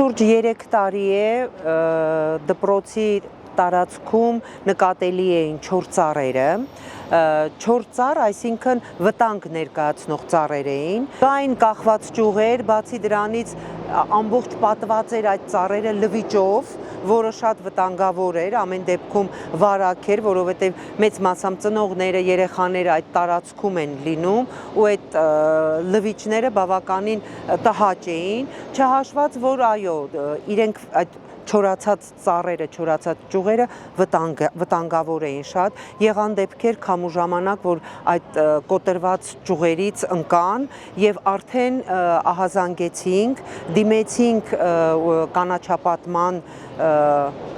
Շուրջ 3 տարի է դպրոցի տարածքում նկատելի էին 4 ծառերը, 4 ծառ, այսինքն վտանգ ներկայացնող ծառեր էին, կային կախված ճյուղեր, բացի դրանից ամբողջ պատված էր այդ ծառերը լվիճով, որը շատ վտանգավոր էր, ամեն դեպքում վարակ էր, որովհետև մեծ մասամբ ծնողները, երեխաները այդ տարածքում են լինում ու այդ լվիճները բավականին տհաճ էին, չհաշված, որ այո, իրենք այդ չորացած ծառերը, չորացած ճյուղերը վտանգավոր էին շատ, եղան դեպքեր քամու ժամանակ, որ այդ կոտրված ճյուղերից ընկան եւ արդեն ահազանգեցինք, դիմեցինք կանաչապատման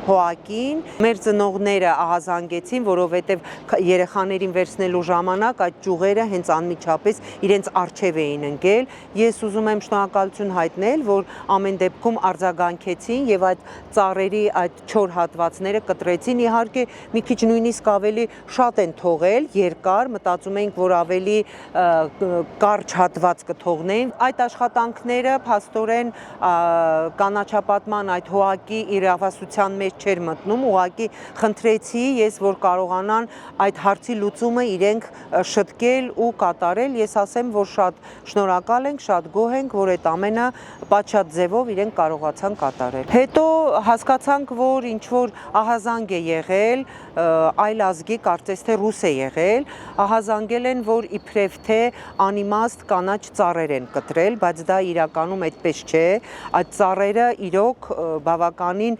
հոակին, մեր ծնողները ահազանգեցին, որովհետև երեխաներին վերցնելու ժամանակ այդ ճյուղերը հենց անմիջապես իրենց առջև էին ընկել, ես ուզում եմ շնորհակալություն հայտնել, որ ամեն դեպքում արձագանքեցին եւ այդ ծառերի այդ 4 հատվածները կտրեցին, իհարկե մի քիչ նույնիսկ ավելի շատ են թողել, երկար, մտածում էինք, որ ավելի կարճ հատված կթողնեն, այդ աշխատանքները փաստորեն կանաչապատման այդ հոակի իրավասության մեջ չէր մտնում, ուղղակի խնդրեցի ես, որ կարողանան այդ հարցի լուծումը իրենք շտկել ու կատարել, ես ասեմ, որ շատ շնորհակալ ենք, շատ գոհ ենք, որ այդ ամենը պատշաճ ձևով իրենք կարողացան կատարել։ Հետո հասկացանք, որ ինչ որ ահազանգ է եղել, այլ ազգի, կարծես թե ռուս է եղել, ահազանգել են, որ իբրև թե անիմաստ կանաչ ծառեր են կտրել, բայց դա իրականում այդպես չէ, այդ ծառերը իրոք բավականին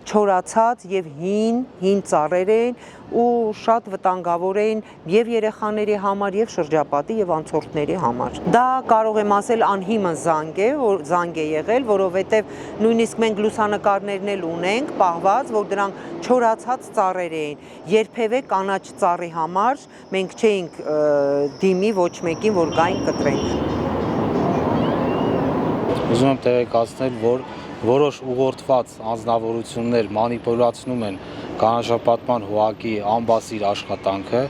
չորացած եւ հին ծառեր էին ու շատ վտանգավոր էին եւ երեխաների համար եւ շրջապատի եւ անցորդների համար։ Դա կարող եմ ասել անհիմն զանգ է եղել, որովհետեւ նույնիսկ մենք լուսանկարներն էլ ունենք պահված, որ դրանք չորացած ծառեր էին։ Երբևէ կանաչ ծառի համար մենք չէինք դիմի ոչ մեկին, որ գային կտրեն։ Ուզում եմ տեղեկացնել, որ որոշ ուղղորդված անձնավորություններ մանիպուլացնում են կանաչապատման հոակի ամբասիր աշխատանքը,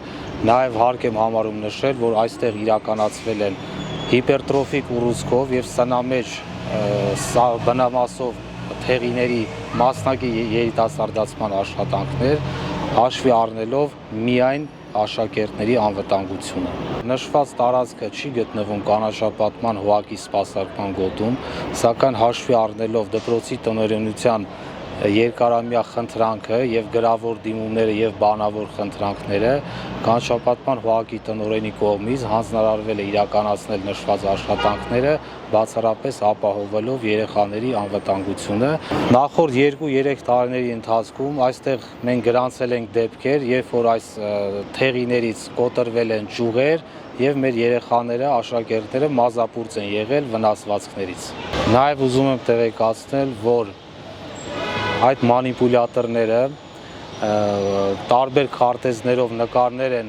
նաև հարկ եմ համարում նշել, որ այստեղ իրականացվել են հիպերտրոֆիկ ուռուցքով եւ սնամեջ բնամասով թեղիների մասնակի երիտասարդացման աշխատանքներ, հաշվի առնելով միայն աշակերտների անվտանգությունը։ Նշված տարածքը չի գտնվում կանաչապատման հոակի սպասարկման գոտում, սակայն հաշվի առնելով դպրոցի տնօրենության երկարամյա խնդրանքը եւ գրավոր դիմումները եւ բանավոր խնդրանքները կանաչապատման հոակի տնօրենի կողմից հանձնարարվել է իրականացնել նշված աշխատանքները բացառապես ապահովելով երեխաների անվտանգությունը։ Նախորդ 2-3 տարիների ընթացքում այստեղ մենք գրանցել ենք դեպքեր, երբ որ այս թեղիներից կոտրվել են ճյուղեր եւ մեր երեխաները, աշակերտները մազապուրծ են եղել վնասվածքներից։ Նաեւ ուզում եմ տեղեկացնել, որ այդ մանիպուլյատորները տարբեր քարտեզներով նկարներ են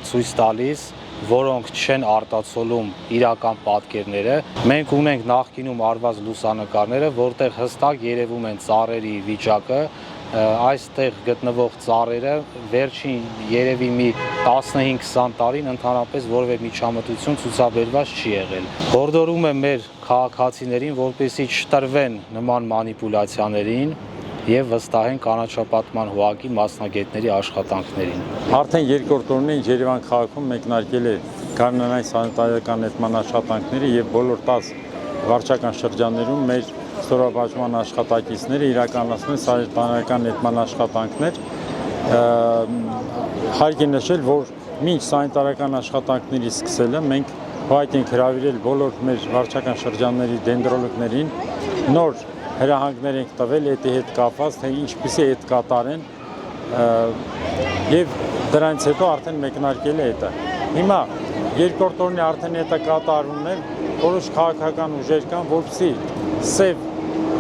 ցույց տալիս, որոնք չեն արտացոլում իրական պատկերները։ Մենք ունենք նախկինում արված լուսանկարները, որտեղ հստակ երևում են ծառերի վիճակը, այստեղ գտնվող ծառերը վերջին երևի մի 15-20 տարին ընդհանրապես որևէ միջամտություն ցուցաբերված չի եղել։ Հորդորում եմ մեր քաղաքացիներին, որպեսզի չտրվեն նման մանիպուլյացիաներին եւ վստահեն կանաչապատման հոակի մասնագետների աշխատանքներին։ Արդեն երկրորդ օրն է Երևան քաղաքում մեկնարկել է կանոնային սանիտարական նետման աշխատանքները եւ բոլոր 10 վարչական շրջաններում մեր ստորաբաժնման աշխատակիցները իրականացնում են սանիտարական նետման աշխատանքներ։ Հարկ է նշել, որ մինչ սանիտարական աշխատանքների սկսելը մենք հայտ ենք հրավիրել բոլոր մեր վարչական շրջանների դենդրոլոգներին նոր հրահանգներ ենք տվել էդի հետ կապված, թե ինչպիսի է այդ կատարեն եւ դրանից հետո արդեն մեկնարկել է դա։ Հիմա երկրորդ օրն է արդեն դա կատարվում է, որոշ քաղաքական ուժեր կան, որպեսզի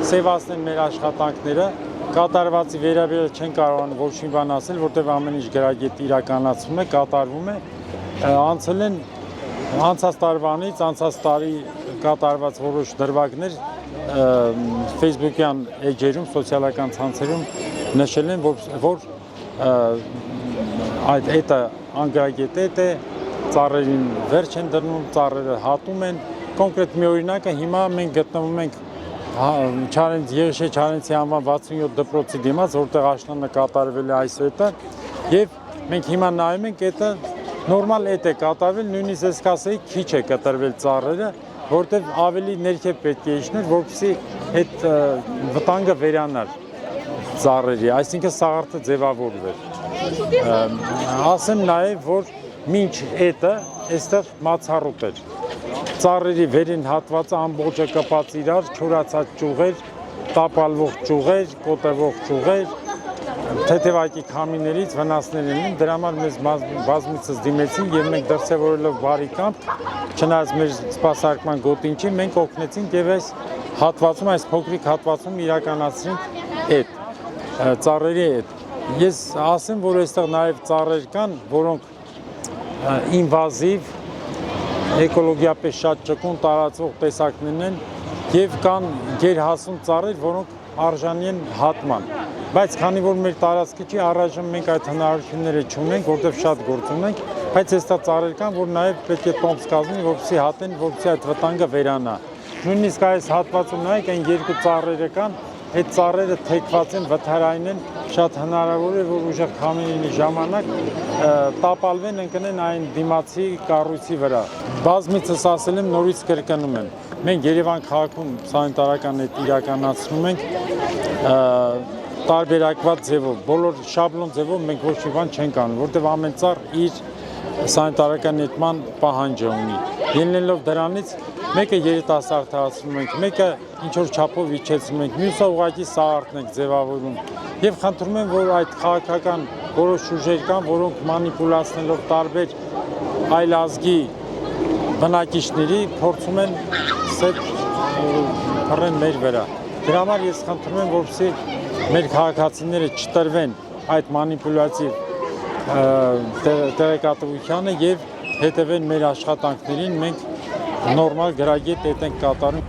սևացնեն մեր աշխատանքները, կատարվածի վերաբերյալ չեն կարողանում ոչ մի բան ասել, որտեղ ամեն ինչ գրագետ իրականացվում է, կատարվում է, անցել են անցած տարվանից, անցած տարի կատարված որոշ դրվագներ Facebook-յան էջերում, սոցիալական ցանցերում նշել են, որ այդ անգրագետ է, ծառերին վերջ են դրնում, ծառերը հատում են, կոնկրետ մի օրինակը հիմա մենք գտնվում ենք Եղիշե Չարենցի անվան 67 դպրոցի դիմաց, որտեղ աշնանը կատարվել է այս էտը, եւ մենք հիմա նայում ենք էտը նորմալ էտ է կատարվել, նույնիսկ ես կասեի քիչ է կտրվել ծառերը, որտեղ ավելի ներքև պետք է իջներ, որպեսզի այդ վտանգը վերանար ծառերի, այսինքն սաղարթը ձևավորվեր։ Ասեմ նաև, որ մինչ էտը այստեղ մացառուտ էր։ Ծառերի վերին հատվածը ամբողջը կպած իրար, չորացած ճյուղեր, տապալվող ճյուղեր, կոտրվող ճյուղեր, թեթևակի քամիներից վնասներ են, դրա համար մեզ բազմիցս դիմեցին եւ մենք դրսեւորելով բարի կամք, չնայած մեր սպասարկման գոտին չի, մենք օգնեցինք եւ այս հատվածում, այս փոքրիկ հատվածում իրականացրինք այդ ծառերի այդ։ Ես ասեմ, որ այստեղ նաեւ ծառեր կան, որոնք ինվազիվ, էկոլոգիապես շատ ճկուն տարածվող տեսակներն են եւ կան գերհասուն ծառեր, որոնք արժանի են հատման։ Բայց քանի որ մեր տարածքը չի, առայժմ մենք այդ հնարավորությունները չունենք, որտեղ շատ գործ ունենք, բայց այստեղ ծառեր կան, որ նաև պետք է տոմս կազմեն, որպեսզի հատեն, որպեսզի այդ վտանգը վերանա։ Նույնիսկ այս հատվածում նայեք, այն երկու ծառերը կան, այդ ծառերը թեքված են, վթարային են, շատ հնարավոր է, որ ուժեղ քամիների ժամանակ տապալվեն, ընկնեն այն դիմացի կառույցի վրա։ Բազմիցս ասել եմ, նորից կրկնում եմ։ Մենք Երևան քաղաքում սանիտարական էդ իրականացնում ենք տարբերակված ձևով, բոլոր շաբլոն ձևով մենք ոչ մի բան չենք անում, որտեղ ամեն ծառ իր սանիտարական նետման պահանջը ունի։ Ելնելով դրանից մեկը երիտասարդացնում ենք, մեկը ինչ-որ չափով իջեցնում ենք, մյուսը ուղղակի սաղարթն ենք ձևավորում։ Եվ խնդրում եմ, որ այդ քաղաքական որոշ ուժեր կան, որոնք մանիպուլացնելով տարբեր այլ ազգի բնակիչների փորձում են սեփ փռեն մեր վրա։ Դրա համար ես խնդրում եմ, որպեսզի մեր քաղաքացիները չտրվեն այդ մանիպուլյատիվ տեղեկատվությանը եւ հետևեն մեր աշխատանքներին, մենք նորմալ գրագետ էդ ենք կատարում։